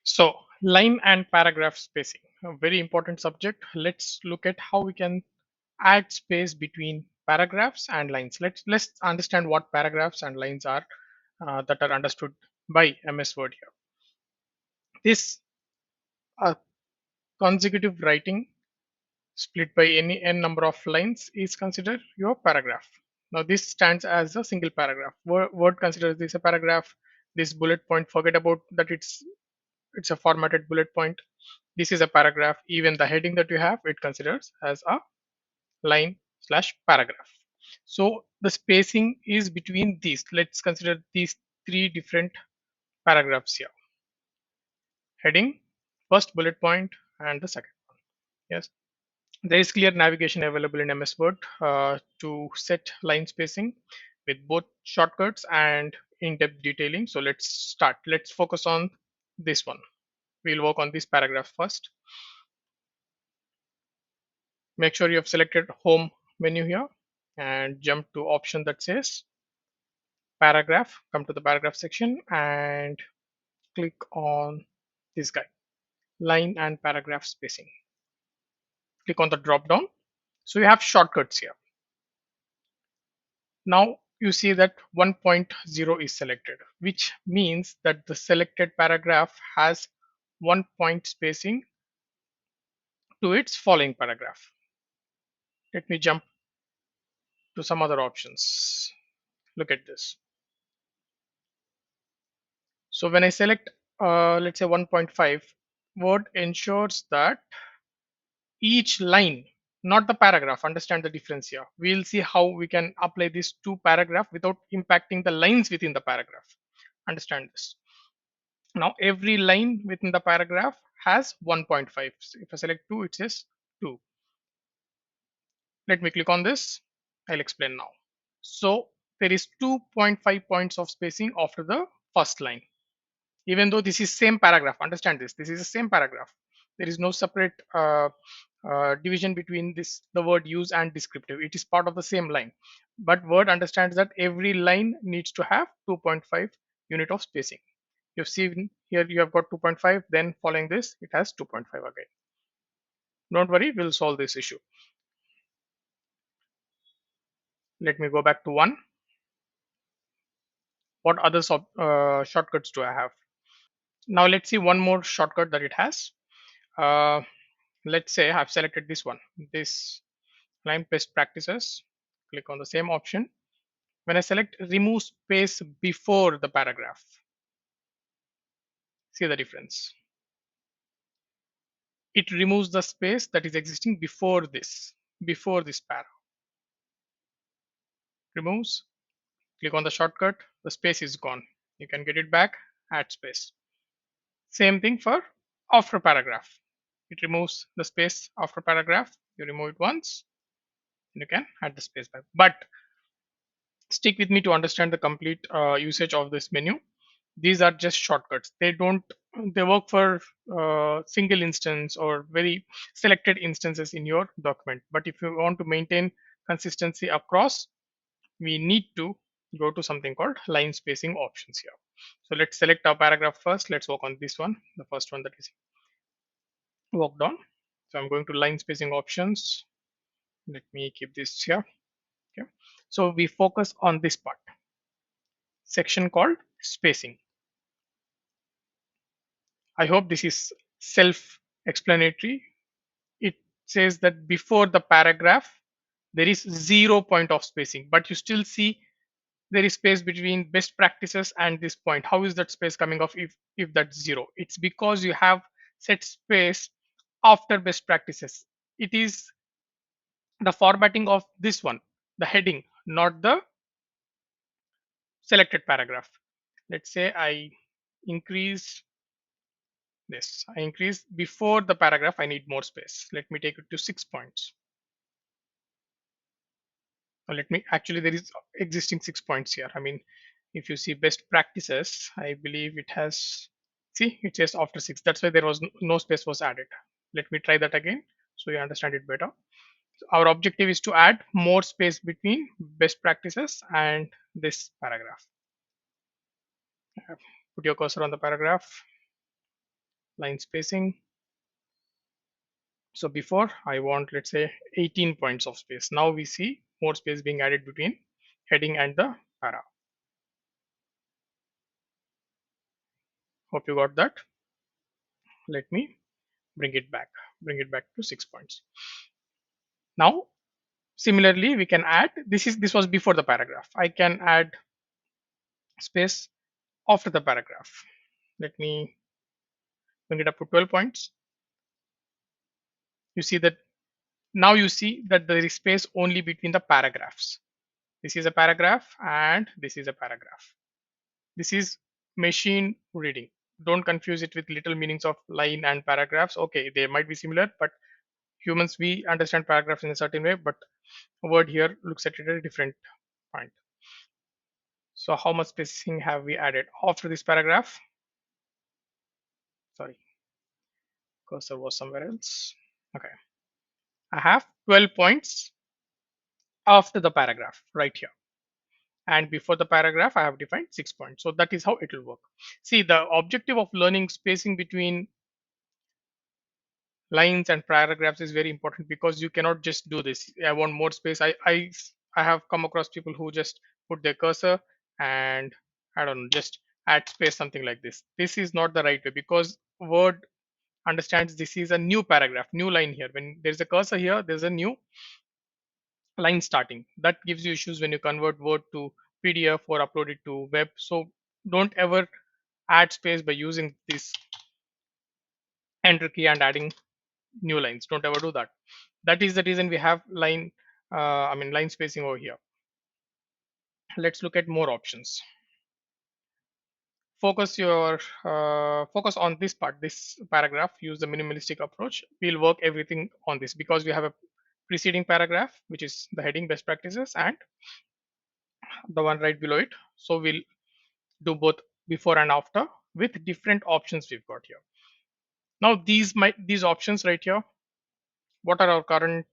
So, line and paragraph spacing, a very important subject. Let's look at how we can add space between paragraphs and lines. Let's understand what paragraphs and lines are that are understood by MS Word here. This consecutive writing split by any n number of lines is considered your paragraph. Now this stands as a single paragraph. Word considers this a paragraph. This bullet point, forget about that it's a formatted bullet point. This is a paragraph. Even the heading that you have, it considers as a line slash paragraph. So the spacing is between these. Let's consider these three different paragraphs here. Heading, first bullet point, and the second one. Yes. There is clear navigation available in MS Word to set line spacing with both shortcuts and in-depth detailing. So let's start. Let's focus on this one. We'll work on this paragraph first. Make sure you have selected home menu here and jump to option that says paragraph. Come to the paragraph section and click on this guy, line and paragraph spacing. Click on the drop down. So you have shortcuts here. Now you see that 1.0 is selected, which means that the selected paragraph has 1 point spacing to its following paragraph. Let me jump to some other options. Look at this. So when I select, let's say 1.5, Word ensures that each line, not the paragraph, understand the difference here. We'll see how we can apply this to paragraph without impacting the lines within the paragraph. Understand this. Now every line within the paragraph has 1.5. So if I select 2, it says 2. Let me click on this. I'll explain now. So there is 2.5 points of spacing after the first line. Even though this is same paragraph, understand this is the same paragraph. There is no separate division between this the word use and descriptive. It is part of the same line. But Word understands that every line needs to have 2.5 unit of spacing. You've seen here you have got 2.5, then following this it has 2.5 again. Don't worry, we'll solve this issue. Let me go back to 1. What other shortcuts do I have? Now let's see one more shortcut that it has. uh, let's say I've selected this one, this line best practices. Click on the same option. When I select remove space before the paragraph, see the difference. It removes the space that is existing before this para. Removes, click on the shortcut, the space is gone. You can get it back, add space. Same thing for after paragraph. It removes the space after paragraph. You remove it once, and you can add the space back. But stick with me to understand the complete usage of this menu. These are just shortcuts. They work for single instance or very selected instances in your document. But if you want to maintain consistency across, we need to go to something called line spacing options here. So let's select our paragraph first. Let's work on this one, the first one that is worked on. So I'm going to line spacing options. Let me keep this here. Okay. So we focus on this part, section called spacing. I hope this is self-explanatory. It says that before the paragraph, there is 0 point of spacing, but you still see there is space between best practices and this point. How is that space coming off if that's 0? It's because you have set space after best practices. It is the formatting of this one, the heading, not the selected paragraph. Let's say I increase this. I increase before the paragraph, I need more space. Let me take it to 6 points. Or let me actually, there is existing 6 points here. I mean, if you see best practices, I believe it has, see, it says after 6. That's why there was no space was added. Let me try that again so you understand it better. So our objective is to add more space between best practices and this paragraph. Put your cursor on the paragraph. line spacing. So before I want, let's say, 18 points of space. Now we see more space being added between heading and the para. Hope you got that. Let me bring it back to 6 points. Now similarly we can add, this was before the paragraph. I can add space after the paragraph. Let me bring it up to 12 points. You see that now you see that there is space only between the paragraphs. This is a paragraph and this is a paragraph. This is machine reading. Don't confuse it with little meanings of line and paragraphs. Okay, they might be similar, but humans, we understand paragraphs in a certain way, but a word here looks at it at a different point. So how much spacing have we added after this paragraph? Sorry, cursor was somewhere else. Okay, I have 12 points after the paragraph right here. And before the paragraph, I have defined 6 points. So that is how it will work. See, the objective of learning spacing between lines and paragraphs is very important, because you cannot just do this. I want more space. I have come across people who just put their cursor and I don't know, just add space, something like this. This is not the right way, because Word understands this is a new paragraph, new line here. When there's a cursor here, there's a new line starting. That gives you issues when you convert Word to PDF or upload it to web. So don't ever add space by using this enter key and adding new lines. Don't ever do that. That is the reason we have line spacing over here. Let's look at more options. Focus on this part, this paragraph. Use the minimalistic approach. We'll work everything on this because we have a preceding paragraph, which is the heading best practices, and the one right below it. So we'll do both before and after with different options we've got here. Now these options right here, what are our current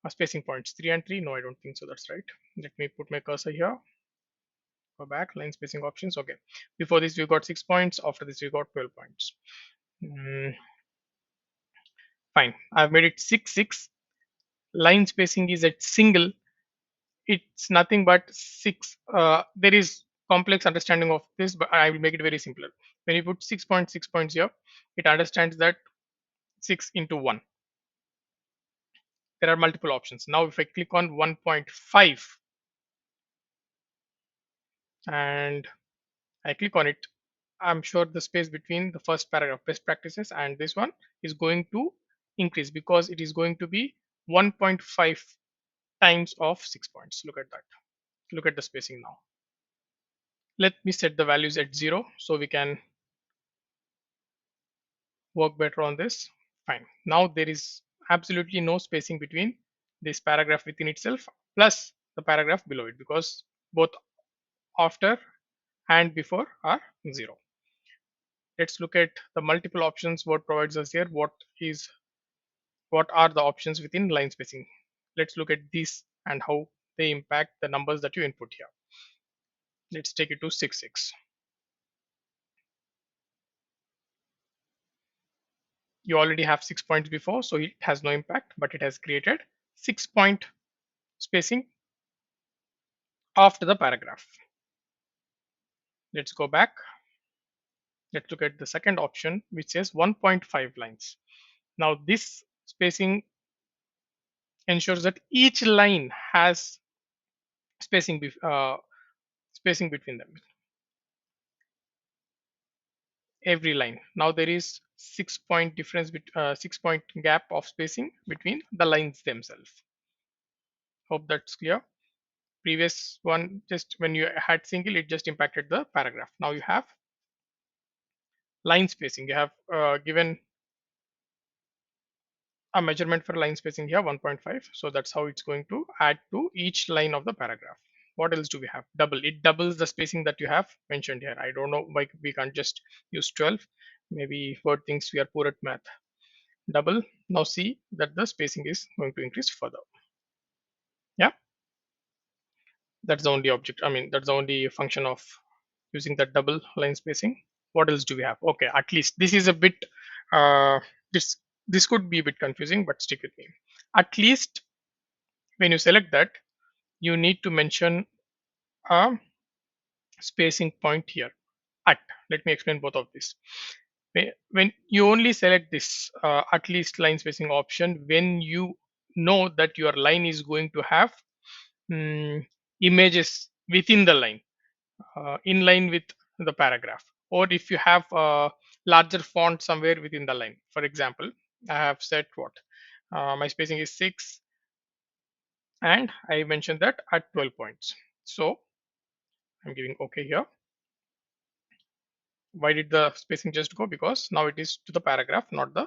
spacing points? 3 and 3? No, I don't think so. That's right. Let me put my cursor here. Go back, line spacing options. Okay. Before this, we got 6 points. After this, we got 12 points. Fine. I've made it 6, 6. Line spacing is at single. It's nothing but 6. There is complex understanding of this, but I will make it very simpler. When you put 6 points here, it understands that 6 into 1. There are multiple options. Now, if I click on 1.5 and I click on it, I'm sure the space between the first paragraph, best practices, and this one is going to increase, because it is going to be 1.5 times of 6 points. Look at that. Look at the spacing now. Let me set the values at 0 so we can work better on this. Fine. Now there is absolutely no spacing between this paragraph within itself plus the paragraph below it, because both after and before are 0. Let's look at the multiple options Word provides us here. What are the options within line spacing? Let's look at these and how they impact the numbers that you input here. Let's take it to 6, 6. You already have 6 points before, so it has no impact, but it has created 6-point spacing after the paragraph. Let's go back. Let's look at the second option, which says 1.5 lines. Now this spacing ensures that each line has spacing between them. Every line. Now there is 6-point difference, 6-point gap of spacing between the lines themselves. Hope that's clear. Previous one, just when you had single, it just impacted the paragraph. Now you have line spacing. You have given a measurement for line spacing here, 1.5. So that's how it's going to add to each line of the paragraph. What else do we have? Double. It doubles the spacing that you have mentioned here. I don't know why we can't just use 12. Maybe Word thinks we are poor at math. Double. Now see that the spacing is going to increase further. Yeah, that's the only object. I mean, that's the only function of using that double line spacing. What else do we have? Okay, at least this is a bit uh, this this could be a bit confusing, but stick with me. At least when you select that, you need to mention a spacing point here. At Let me explain both of this. When you only select this at least line spacing option when you know that your line is going to have mm, images within the line, in line with the paragraph, or if you have a larger font somewhere within the line. For example, I have set what my spacing is 6, and I mentioned that at 12 points. So I'm giving OK here. Why did the spacing just go? Because now it is to the paragraph, not the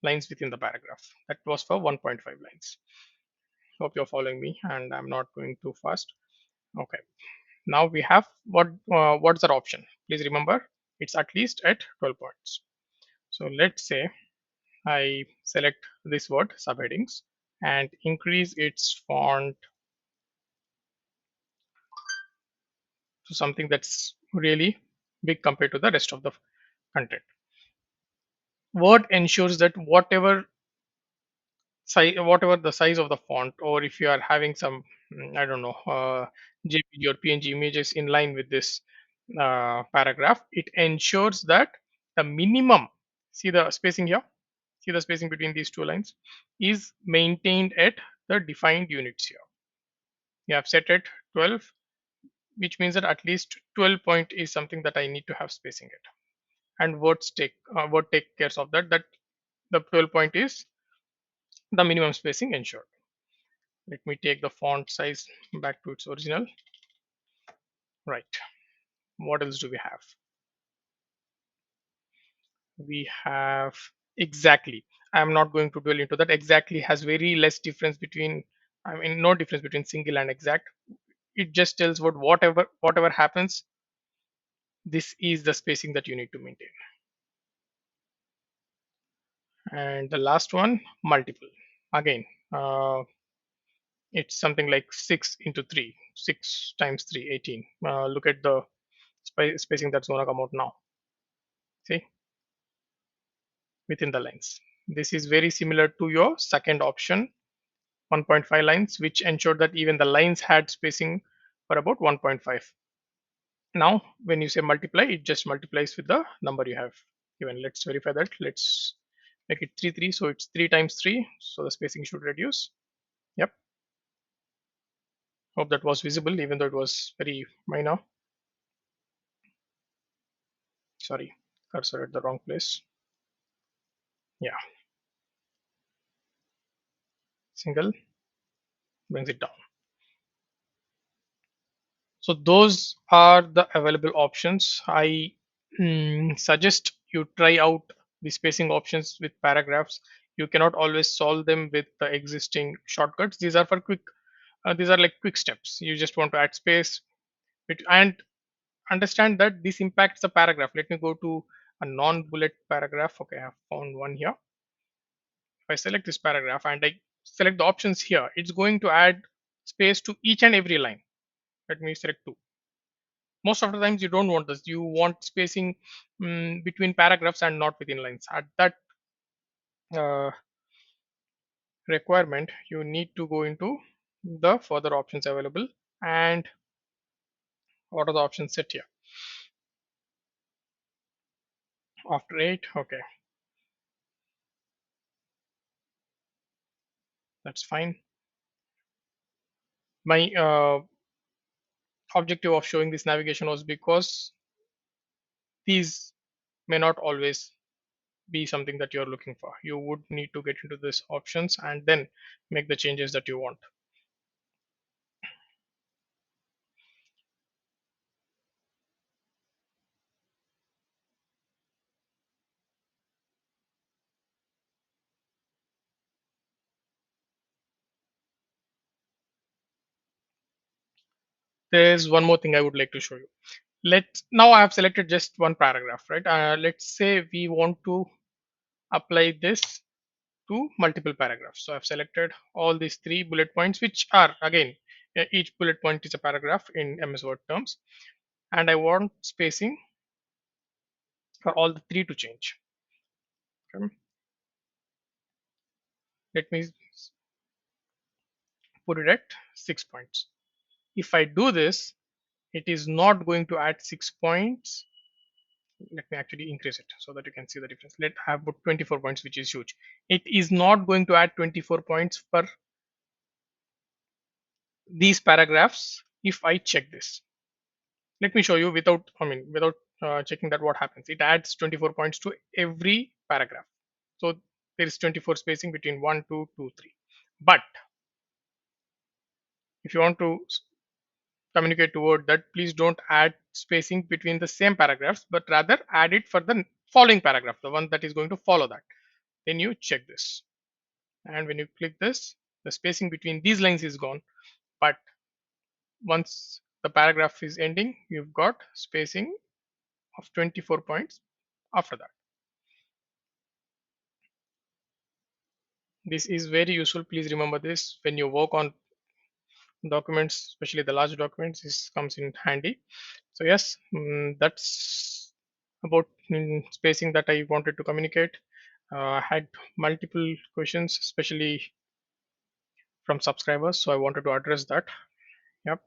lines within the paragraph. That was for 1.5 lines. Hope you're following me and I'm not going too fast. Okay. Now we have what's our option? Please remember it's at least at 12 points. So let's say I select this word subheadings and increase its font to something that's really big compared to the rest of the content. Word ensures that whatever the size of the font, or if you are having some I don't know JPG or PNG images in line with this paragraph, it ensures that the minimum, see the spacing here, see the spacing between these two lines, is maintained at the defined units here. You have set it 12, which means that at least 12 point is something that I need to have spacing it, and word take cares of that, that the 12 point is the minimum spacing ensured. Let me take the font size back to its original. Right. What else do we have? We have exactly. I'm not going to dwell into that. Exactly has very less difference between, I mean, no difference between single and exact. It just tells what whatever happens, this is the spacing that you need to maintain. And the last one, multiple. Again, it's something like 6 into 3. 6 times 3, 18. Look at the spacing that's going to come out now. See, within the lines. This is very similar to your second option, 1.5 lines, which ensured that even the lines had spacing for about 1.5. Now, when you say multiply, it just multiplies with the number you have given. Let's verify that. Let's make it 3, 3. So it's 3 times 3. So the spacing should reduce. Yep. Hope that was visible, even though it was very minor. Sorry, cursor at the wrong place. Yeah, single brings it down. So those are the available options. I suggest you try out the spacing options with paragraphs. You cannot always solve them with the existing shortcuts. These are for quick. These are like quick steps. You just want to add space, and understand that this impacts the paragraph. Let me go to a non-bullet paragraph. Okay, I have found one here. If I select this paragraph and I select the options here, it's going to add space to each and every line. Let me select two. Most of the times you don't want this. You want spacing between paragraphs and not within lines. At that uh, requirement, you need to go into the further options available. And what are the options set here? After 8, okay, that's fine. My objective of showing this navigation was because these may not always be something that you're looking for. You would need to get into this options and then make the changes that you want. There's one more thing I would like to show you. Let's now I have selected just one paragraph, right? Let's say we want to apply this to multiple paragraphs. So I've selected all these 3 bullet points, which are again each bullet point is a paragraph in MS Word terms, and I want spacing for all the three to change. Okay. Let me put it at 6 points. If I do this, it is not going to add 6 points. Let me actually increase it so that you can see the difference. Let I have put 24 points, which is huge. It is not going to add 24 points for these paragraphs if I check this. Let me show you without, without checking that what happens. It adds 24 points to every paragraph. So there is 24 spacing between 1, 2, 2, 3. But if you want to communicate to Word that please don't add spacing between the same paragraphs, but rather add it for the following paragraph, the one that is going to follow that. Then you check this. And when you click this, the spacing between these lines is gone. But once the paragraph is ending, you've got spacing of 24 points after that. This is very useful. Please remember this when you work on documents, especially the large documents. This comes in handy. So yes, that's about spacing that I wanted to communicate. I had multiple questions, especially from subscribers, so I wanted to address that. Yep.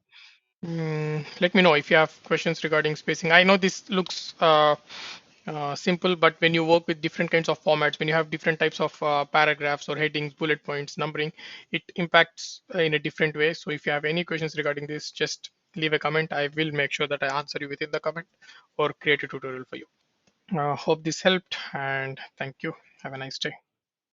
Let me know if you have questions regarding spacing. I know this looks simple, but when you work with different kinds of formats, when you have different types of paragraphs or headings, bullet points, numbering, it impacts in a different way. So if you have any questions regarding this, just leave a comment. I will make sure that I answer you within the comment or create a tutorial for you. Hope this helped, and thank you. Have a nice day.